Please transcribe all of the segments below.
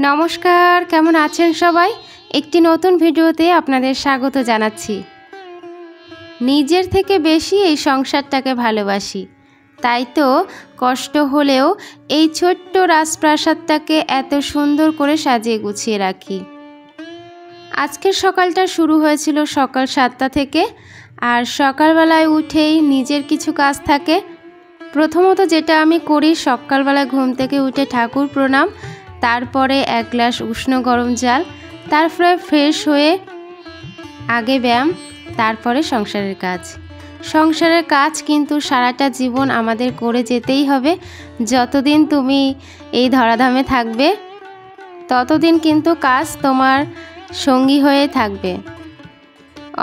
নমস্কার, কেমন আছেন সবাই? একটি নতুন ভিডিওতে আপনাদের স্বাগত জানাচ্ছি। নিজের থেকে বেশি এই সংসারটাকে ভালোবাসি, তাই তো কষ্ট হলেও এই ছোট্ট রাজপ্রাসাদটাকে এত সুন্দর করে সাজিয়ে গুছিয়ে রাখি। আজকের সকালটা শুরু হয়েছিল সকাল 7টা থেকে, আর সকালবেলায় উঠেই নিজের কিছু কাজ থাকে। প্রথমত যেটা আমি করি, সকালবেলায় ঘুম থেকে উঠে ঠাকুর প্রণাম, তারপরে এক গ্লাস উষ্ণ গরম জল, তারপরে ফ্রেশ হয়ে আগে ব্যায়াম, তারপরে সংসারের কাজ। সংসারের কাজ কিন্তু সারাটা জীবন আমাদের করে যেতেই হবে। যতদিন তুমি এই ধরাধামে থাকবে ততদিন কিন্তু কাজ তোমার সঙ্গী হয়ে থাকবে।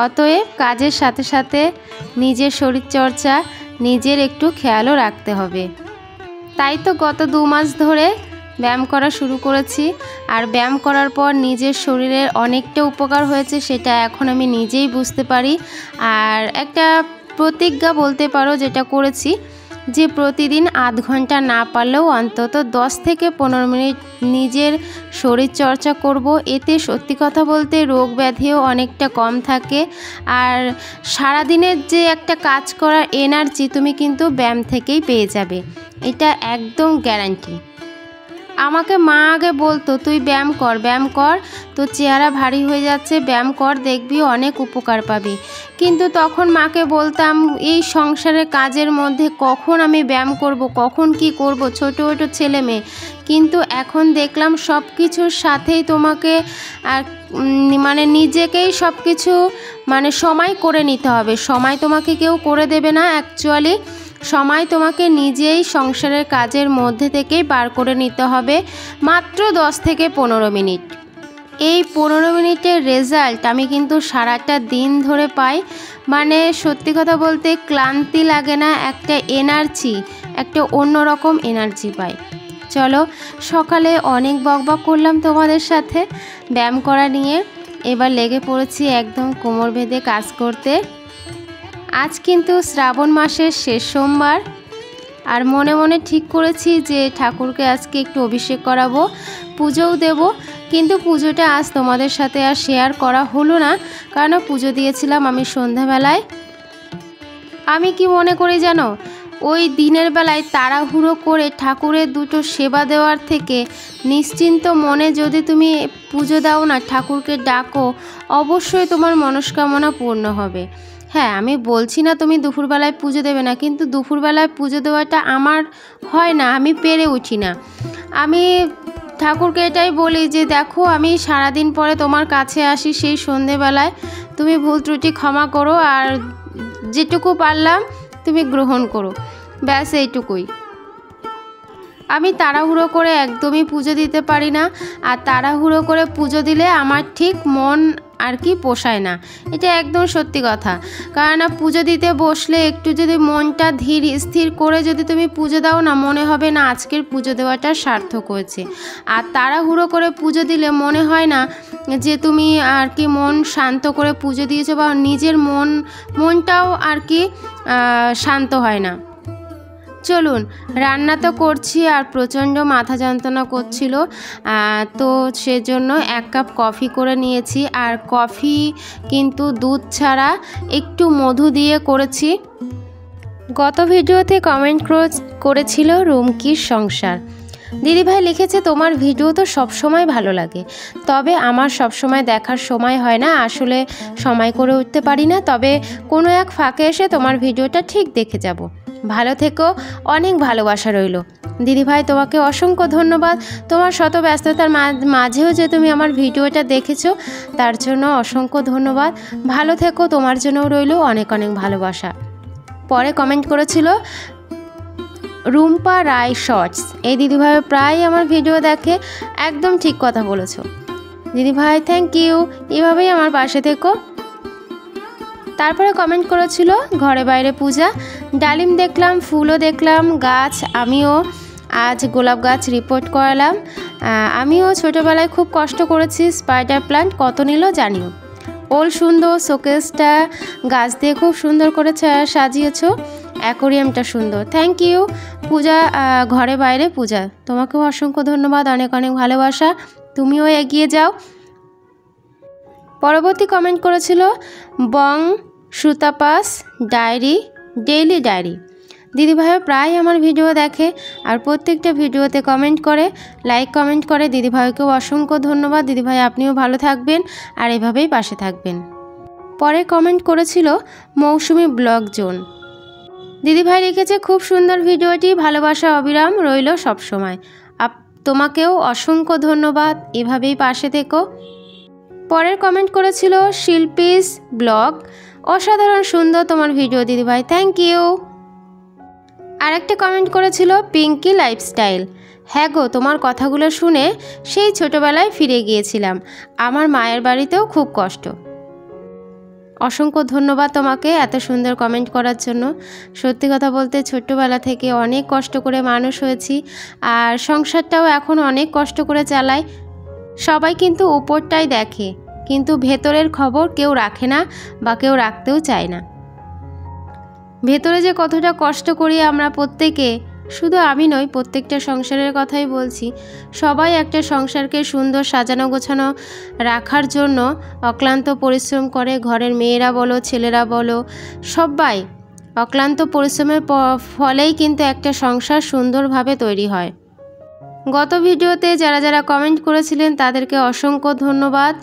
অতএব কাজের সাথে সাথে নিজের শরীরচর্চা, নিজের একটু খেয়ালও রাখতে হবে। তাই তো গত 2 মাস ধরে ব্যায়াম করা শুরু করেছি, আর ব্যায়াম করার পর নিজের শরীরের অনেকটা উপকার হয়েছে, সেটা এখন আমি নিজেই বুঝতে পারি। আর একটা প্রতিজ্ঞা বলতে পারো যেটা করেছি, যে প্রতিদিন আধ ঘন্টা না পারলেও অন্তত 10 থেকে 15 মিনিট নিজের শরীর চর্চা করব। এতে সত্যি কথা বলতে রোগ ব্যাধিও অনেকটা কম থাকে, আর সারাদিনের যে একটা কাজ করার এনার্জি তুমি কিন্তু ব্যায়াম থেকেই পেয়ে যাবে, এটা একদম গ্যারান্টি। আমাকে মা আগে বলতো, তুই ব্যায়াম কর, তোর চেহারা ভারী হয়ে যাচ্ছে, ব্যায়াম কর, দেখবি অনেক উপকার পাবি। কিন্তু তখন মাকে বলতাম, এই সংসারের কাজের মধ্যে কখন আমি ব্যায়াম করব, কখন কি করব, ছোট ছোট ছেলে মেয়ে। কিন্তু এখন দেখলাম সব কিছুর সাথেই তোমাকে মানে নিজেকেই সব কিছু সময় করে নিতে হবে। সময় তোমাকে কেউ করে দেবে না, অ্যাকচুয়ালি সময় তোমাকে নিজেই সংসারের কাজের মধ্যে থেকেই বার করে নিতে হবে। মাত্র 10 থেকে 15 মিনিট। এই 15 মিনিটের রেজাল্ট আমি কিন্তু সারাটা দিন ধরে পাই। সত্যি কথা বলতে ক্লান্তি লাগে না, একটা এনার্জি, একটা অন্যরকম এনার্জি পাই। চলো, সকালে অনেক বকবক করলাম তোমাদের সাথে ব্যায়াম করা নিয়ে, এবার লেগে পড়েছি একদম কোমর বেঁধে কাজ করতে। আজ কিন্তু শ্রাবণ মাসের শেষ সোমবার, আর মনে মনে ঠিক করেছি যে ঠাকুরকে আজকে একটু অভিষেক করাবো, পুজোও দেব। কিন্তু পুজোটা আজ তোমাদের সাথে আর শেয়ার করা হলো না, কারণ পুজো দিয়েছিলাম আমি সন্ধ্যাবেলায়। আমি কি মনে করি জানো, ওই দিনের বেলায় তাড়াহুড়ো করে ঠাকুরের দুটো সেবা দেওয়ার থেকে নিশ্চিন্ত মনে যদি তুমি পুজো দাও না, ঠাকুরকে ডাকো, অবশ্যই তোমার মনস্কামনা পূর্ণ হবে। হ্যাঁ, আমি বলছি না তুমি দুপুরবেলায় পুজো দেবে না, কিন্তু দুপুরবেলায় পুজো দেওয়াটা আমার হয় না, আমি পেরে উঠি না। আমি ঠাকুরকে এটাই বলি যে দেখো, আমি সারাদিন পরে তোমার কাছে আসি, সেই সন্ধেবেলায় তুমি ভুল ত্রুটি ক্ষমা করো, আর যেটুকু পারলাম তুমি গ্রহণ করো, ব্যাস এইটুকুই। আমি তাড়াহুড়ো করে একদমই পুজো দিতে পারি না, আর তাড়াহুড়ো করে পুজো দিলে আমার ঠিক মন পোষায় না, এটা একদম সত্যি কথা। কারণ পুজো দিতে বসলে একটু যদি মনটা ধীর স্থির করে যদি তুমি পুজো দাও না, মনে হবে না আজকের পুজো দেওয়াটা সার্থক হয়েছে। আর তাড়াহুড়ো করে পুজো দিলে মনে হয় না যে তুমি মন শান্ত করে পুজো দিয়েছো, বা নিজের মনটাও শান্ত হয় না। চলুন, রান্না তো করছি, আর প্রচণ্ড মাথা যন্ত্রণা করছিল, তো সেজন্য 1 কাপ কফি করে নিয়েছি। আর কফি কিন্তু দুধ ছাড়া, একটু মধু দিয়ে করেছি। গত ভিডিওতে কমেন্ট করেছিল রুমকির সংসার। দিদিভাই লিখেছে, তোমার ভিডিও তো সবসময় ভালো লাগে, তবে আমার সবসময় দেখার সময় হয় না, আসলে সময় করে উঠতে পারি না, তবে কোনো এক ফাঁকে এসে তোমার ভিডিওটা ঠিক দেখে যাব। ভালো থেকো, অনেক ভালোবাসা রইল। দিদিভাই তোমাকে অসংখ্য ধন্যবাদ, তোমার শত ব্যস্ততার মাঝেও যে তুমি আমার ভিডিওটা দেখেছো, তার জন্য অসংখ্য ধন্যবাদ। ভালো থেকো, তোমার জন্যও রইল অনেক অনেক ভালোবাসা। পরে কমেন্ট করেছিল রুম্পা রায় শর্টস, এই দিদিভাই প্রায় আমার ভিডিও দেখে, একদম ঠিক কথা বলেছো দিদিভাই, থ্যাংক ইউ, এভাবেই আমার পাশে থেকো। তারপরে কমেন্ট করেছিল ঘরে বাইরে পূজা, ডালিম দেখলাম, ফুলও দেখলাম, গাছ, আমিও আজ গোলাপ গাছ রিপোর্ট করালাম। আমিও ছোটোবেলায় খুব কষ্ট করেছি, স্পাইডার প্ল্যান্ট কত নিল জানিও। ওল সুন্দর, শোকেসটা গাছ দিয়ে খুব সুন্দর করে সাজিয়েছো, অ্যাকোরিয়ামটা সুন্দর। থ্যাংক ইউ পূজা, ঘরে বাইরে পূজা, তোমাকেও অসংখ্য ধন্যবাদ, অনেক অনেক ভালোবাসা, তুমিও এগিয়ে যাও। পরবর্তী কমেন্ট করেছিল বং সুতাপাস ডায়েরি, ডেইলি ডায়েরি। দিদিভাইও প্রায় আমার ভিডিও দেখে আর প্রত্যেকটা ভিডিওতে কমেন্ট করে, লাইক কমেন্ট করে। দিদিভাইকেও অসংখ্য ধন্যবাদ। দিদিভাই আপনিও ভালো থাকবেন আর এভাবেই পাশে থাকবেন। পরে কমেন্ট করেছিল মৌসুমি ব্লগ জোন। দিদিভাই লিখেছে খুব সুন্দর ভিডিওটি, ভালোবাসা অবিরাম রইল সবসময়। তোমাকেও অসংখ্য ধন্যবাদ, এভাবেই পাশে থেকো। পরের কমেন্ট করেছিল শিল্পীস ব্লগ, অসাধারণ সুন্দর তোমার ভিডিও দিদিভাই, থ্যাংক ইউ। আরেকটা কমেন্ট করেছিল পিঙ্কি লাইফস্টাইল, হ্যাঁ গো তোমার কথাগুলো শুনে সেই ছোটোবেলায় ফিরে গিয়েছিলাম, আমার মায়ের বাড়িতেও খুব কষ্ট। অসংখ্য ধন্যবাদ তোমাকে এত সুন্দর কমেন্ট করার জন্য। সত্যি কথা বলতে ছোট্টবেলা থেকে অনেক কষ্ট করে মানুষ হয়েছি আর সংসারটাও এখন অনেক কষ্ট করে চালাই। সবাই কিন্তু উপরটাই দেখে, কিন্তু ভেতরের খবর কেউ রাখে না বা কেউ রাখতেও চায় না। ভেতরে যে কতটা কষ্ট করি আমরা প্রত্যেকে, শুধু আমি নই, প্রত্যেকটা সংসারের কথাই বলছি। সবাই একটা সংসারকে সুন্দর সাজানো গোছানো রাখার জন্য অক্লান্ত পরিশ্রম করে। ঘরের মেয়েরা বলো, ছেলেরা বলো, সবাই অক্লান্ত পরিশ্রমের ফলেই কিন্তু একটা সংসার সুন্দরভাবে তৈরি হয়। গত ভিডিওতে যারা যারা কমেন্ট করেছিলেন তাদেরকে অসংখ্য ধন্যবাদ।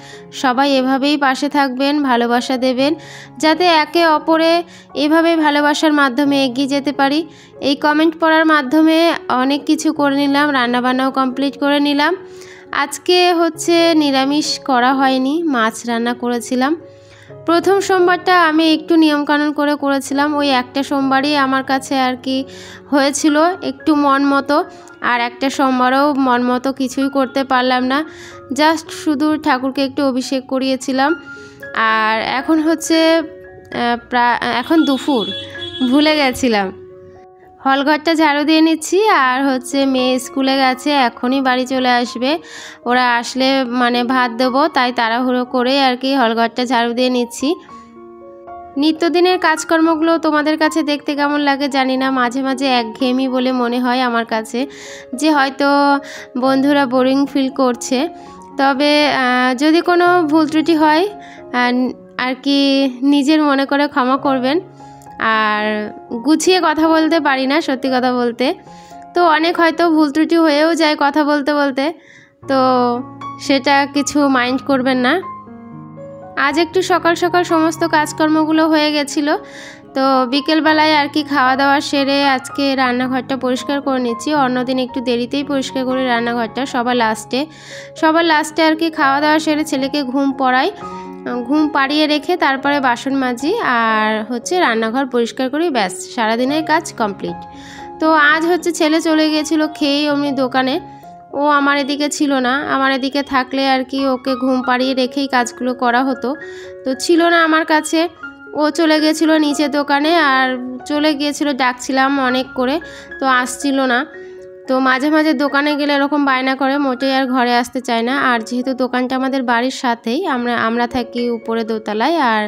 সবাই এভাবেই পাশে থাকবেন, ভালোবাসা দেবেন, যাতে একে অপরে এভাবে ভালোবাসার মাধ্যমে এগিয়ে যেতে পারি। এই কমেন্ট পড়ার মাধ্যমে অনেক কিছু করে নিলাম, রান্নাবান্নাও কমপ্লিট করে নিলাম। আজকে হচ্ছে নিরামিষ করা হয়নি, মাছ রান্না করেছিলাম। প্রথম সোমবারটা আমি একটু নিয়মকানুন করে করেছিলাম, ওই একটা সোমবারই আমার কাছে আর কি হয়েছিল একটু মন মতো, আর একটা সোমবারও মন মতো কিছুই করতে পারলাম না, জাস্ট শুধু ঠাকুরকে একটু অভিষেক করিয়েছিলাম। আর এখন হচ্ছে এখন দুপুর, ভুলে গেছিলাম। হলঘরটা ঝাড়ু দিয়ে নিচ্ছি আর হচ্ছে মেয়ে স্কুলে গেছে, এখনই বাড়ি চলে আসবে। ওরা আসলে মানে ভাত দেবো, তাই তাড়াহুড়ো করে আর কি হলঘরটা ঝাড়ু দিয়ে নিচ্ছি। নিত্যদিনের কাজকর্মগুলো তোমাদের কাছে দেখতে কেমন লাগে জানি না, মাঝে মাঝে একঘেয়েমি বলে মনে হয় আমার কাছে, যে হয়তো বন্ধুরা বোরিং ফিল করছে। তবে যদি কোনো ভুল ত্রুটি হয় আর কি নিজের মনে করে ক্ষমা করবেন। আর গুছিয়ে কথা বলতে পারি না সত্যি কথা বলতে, তো অনেক হয়তো ভুল ত্রুটি হয়েও যায় কথা বলতে বলতে, তো সেটা কিছু মাইন্ড করবেন না। আজ একটু সকাল সকাল সমস্ত কাজকর্মগুলো হয়ে গেছিলো, তো বিকেলবেলায় আর কি খাওয়া দাওয়া সেরে আজকে রান্নাঘরটা পরিষ্কার করে নিচ্ছি। অন্যদিন একটু দেরিতেই পরিষ্কার করি রান্নাঘরটা, সবার লাস্টে আর কি খাওয়া দাওয়া সেরে ছেলেকে ঘুম পড়াই, ঘুম পাড়িয়ে রেখে তারপরে বাসন মাজি আর হচ্ছে রান্নাঘর পরিষ্কার করি, ব্যাস সারাদিনের কাজ কমপ্লিট। তো আজ হচ্ছে ছেলে চলে গিয়েছিল খেয়েই অমনি দোকানে, ও আমার এদিকে ছিল না, আমার এদিকে থাকলে আর কি ওকে ঘুম পাড়িয়ে রেখেই কাজগুলো করা হতো, তো ছিল না আমার কাছে। ও চলে গিয়েছিল নিচে দোকানে, আর চলে গিয়েছিল ডাকছিলাম অনেক করে, তো আসছিল না। তো মাঝে মাঝে দোকানে গেলে এরকম বায়না করে, মোটেই আর ঘরে আসতে চায় না। আর যেহেতু দোকানটা আমাদের বাড়ির সাথেই, আমরা থাকি উপরে দোতলায় আর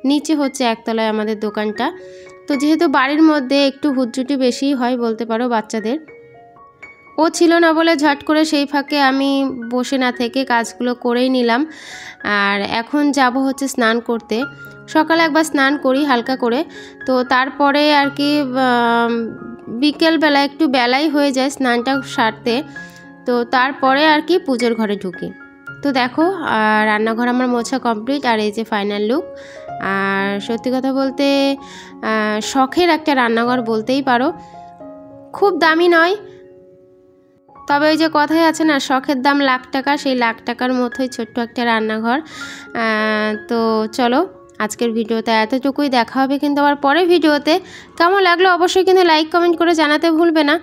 নিচে হচ্ছে একতলায় আমাদের দোকানটা, তো যেহেতু বাড়ির মধ্যে একটু হুজ্জুটি বেশিই হয় বলতে পারো বাচ্চাদের। ও ছিল না বলে ঝট করে সেই ফাঁকে আমি বসে না থেকে কাজগুলো করেই নিলাম। আর এখন যাব হচ্ছে স্নান করতে, সকালে একবার স্নান করি হালকা করে, তো তারপরে আর কি বিকেলবেলা একটু বেলাই হয়ে যায় স্নানটা সারতে, তো তারপরে আর কি পুজোর ঘরে ঢুকি। তো দেখো রান্নাঘর আমার মোছা কমপ্লিট, আর এই যে ফাইনাল লুক। আর সত্যি কথা বলতে শখের একটা রান্নাঘর বলতেই পারো, খুব দামি নয়, তবে ওই যে কথাই আছে না, শখের দাম লাখ টাকা, সেই লাখ টাকার মতোই ছোট্ট একটা রান্নাঘর। তো চলো আজকের ভিডিওতে এতটুকুই, দেখা হবে কিন্তু আবার পরের ভিডিওতে। কেমন লাগলো অবশ্যই কিন্তু লাইক কমেন্ট করে জানাতে ভুলবে না।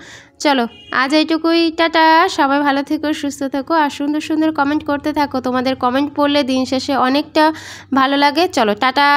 চলো আজ এইটুকুই, টাটা। সবাই ভালো থেকো, সুস্থ থেকো, আর সুন্দর সুন্দর কমেন্ট করতে থাকো। তোমাদের কমেন্ট পড়লে দিন শেষে অনেকটা ভালো লাগে। চলো টাটা।